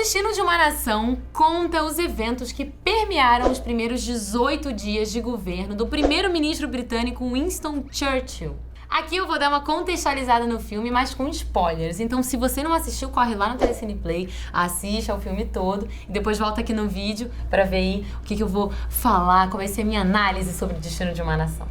Destino de uma Nação conta os eventos que permearam os primeiros 18 dias de governo do primeiro-ministro britânico Winston Churchill. Aqui eu vou dar uma contextualizada no filme, mas com spoilers. Então, se você não assistiu, corre lá no Telecine Play, assiste ao filme todo e depois volta aqui no vídeo pra ver aí o que eu vou falar, qual vai ser a minha análise sobre o Destino de uma Nação.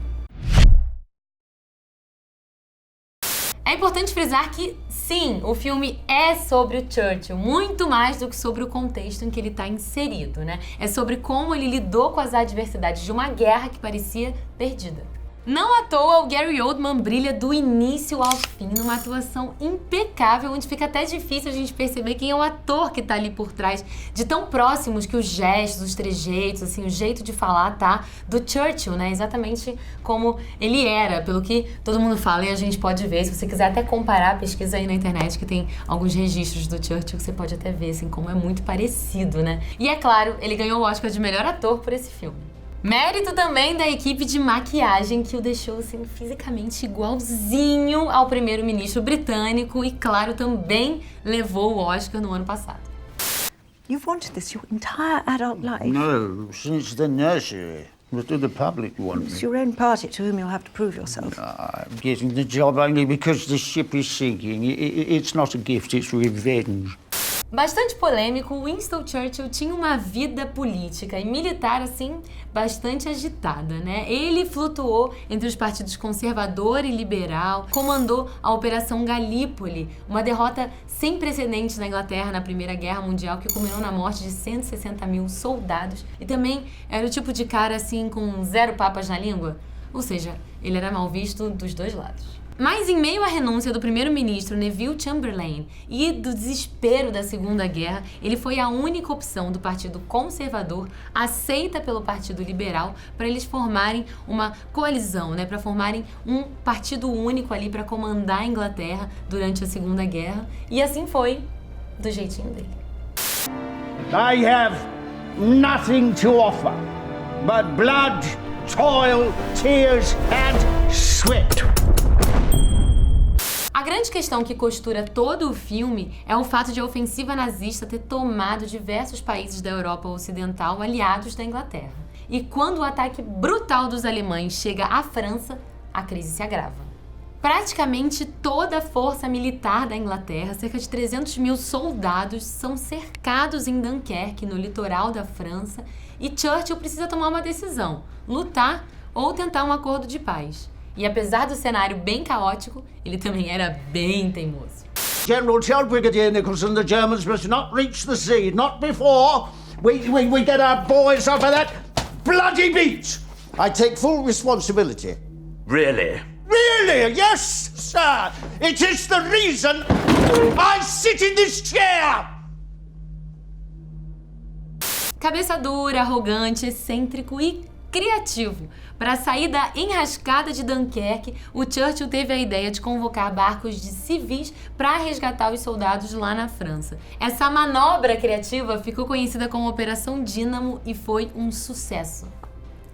É importante frisar que, sim, o filme é sobre o Churchill, muito mais do que sobre o contexto em que ele está inserido, né? É sobre como ele lidou com as adversidades de uma guerra que parecia perdida. Não à toa, o Gary Oldman brilha do início ao fim numa atuação impecável, onde fica até difícil a gente perceber quem é o ator que tá ali por trás, de tão próximos que os gestos, os trejeitos, assim, o jeito de falar tá do Churchill, né? Exatamente como ele era, pelo que todo mundo fala e a gente pode ver. Se você quiser até comparar, pesquisa aí na internet que tem alguns registros do Churchill que você pode até ver, assim, como é muito parecido, né? E é claro, ele ganhou o Oscar de melhor ator por esse filme. Mérito também da equipe de maquiagem que o deixou assim, fisicamente igualzinho ao primeiro-ministro britânico e, claro, também levou o Oscar no ano passado. You've wanted this your entire adult life? No, since the nursery. What do the public want? It's your own party to whom you'll have to prove yourself. I'm getting the job only because the ship is sinking. It's not a gift, it's revenge. Bastante polêmico, Winston Churchill tinha uma vida política e militar, assim, bastante agitada, né? Ele flutuou entre os partidos conservador e liberal, comandou a Operação Galípoli, uma derrota sem precedentes na Inglaterra na Primeira Guerra Mundial, que culminou na morte de 160 mil soldados. E também era o tipo de cara, assim, com zero papas na língua. Ou seja, ele era mal visto dos dois lados. Mas em meio à renúncia do primeiro-ministro Neville Chamberlain e do desespero da Segunda Guerra, ele foi a única opção do Partido Conservador aceita pelo Partido Liberal para eles formarem uma coalizão, né, para formarem um partido único ali para comandar a Inglaterra durante a Segunda Guerra. E assim foi, do jeitinho dele. I have nothing to offer but blood, toil, tears and sweat. A grande questão que costura todo o filme é o fato de a ofensiva nazista ter tomado diversos países da Europa Ocidental aliados da Inglaterra. E quando o ataque brutal dos alemães chega à França, a crise se agrava. Praticamente toda a força militar da Inglaterra, cerca de 300 mil soldados, são cercados em Dunkerque, no litoral da França, e Churchill precisa tomar uma decisão: lutar ou tentar um acordo de paz. E apesar do cenário bem caótico, ele também era bem teimoso. General, tell Brigadier Nicholson the Germans must not reach the sea, not before we get our boys off of that bloody beach. I take full responsibility. Really? Really? Yes, sir. It is the reason I sit in this chair. Cabeça dura, arrogante, excêntrico e criativo. Para sair da enrascada de Dunkerque, o Churchill teve a ideia de convocar barcos de civis para resgatar os soldados lá na França. Essa manobra criativa ficou conhecida como Operação Dínamo e foi um sucesso.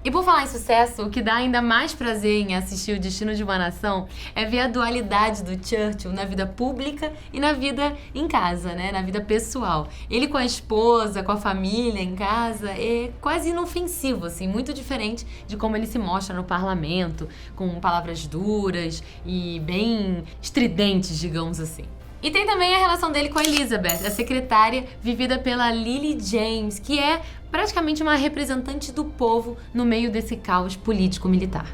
E por falar em sucesso, o que dá ainda mais prazer em assistir O Destino de uma Nação é ver a dualidade do Churchill na vida pública e na vida em casa, né? Na vida pessoal. Ele com a esposa, com a família em casa, é quase inofensivo, assim, muito diferente de como ele se mostra no parlamento, com palavras duras e bem estridentes, digamos assim. E tem também a relação dele com a Elizabeth, a secretária vivida pela Lily James, que é praticamente uma representante do povo no meio desse caos político-militar.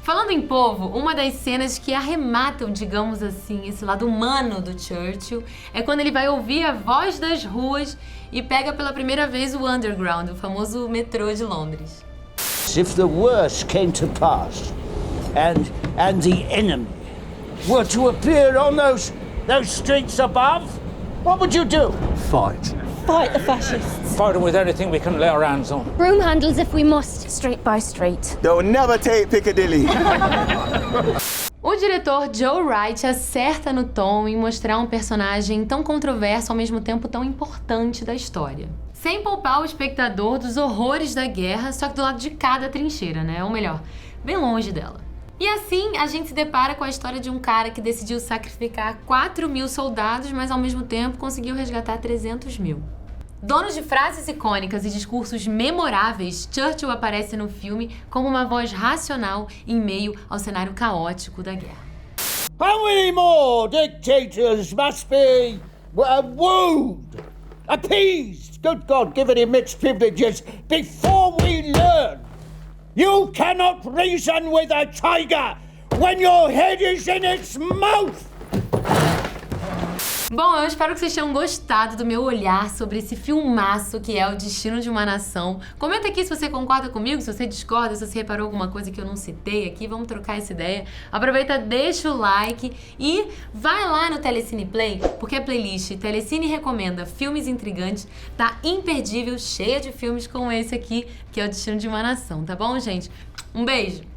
Falando em povo, uma das cenas que arrematam, digamos assim, esse lado humano do Churchill é quando ele vai ouvir a voz das ruas e pega pela primeira vez o Underground, o famoso metrô de Londres. If the worst came to pass and the enemy were to appear on those streets above, what would you do? Fight. Fight the fascists. Fight them with anything we can lay our hands on. Broom handles if we must, street by street. They'll never take Piccadilly. O diretor Joe Wright acerta no tom em mostrar um personagem tão controverso ao mesmo tempo tão importante da história. Sem poupar o espectador dos horrores da guerra, só que do lado de cada trincheira, né? Ou melhor, bem longe dela. E assim, a gente se depara com a história de um cara que decidiu sacrificar 4 mil soldados, mas ao mesmo tempo conseguiu resgatar 300 mil. Dono de frases icônicas e discursos memoráveis, Churchill aparece no filme como uma voz racional em meio ao cenário caótico da guerra. How many more dictators must be wooed, appeased, good God, given him mixed privileges, before we learn you cannot reason with a tiger when your head is in its mouth? Bom, eu espero que vocês tenham gostado do meu olhar sobre esse filmaço que é O Destino de uma Nação. Comenta aqui se você concorda comigo, se você discorda, se você reparou alguma coisa que eu não citei aqui, vamos trocar essa ideia. Aproveita, deixa o like e vai lá no Telecine Play, porque a playlist Telecine Recomenda Filmes Intrigantes tá imperdível, cheia de filmes como esse aqui, que é O Destino de uma Nação, tá bom, gente? Um beijo!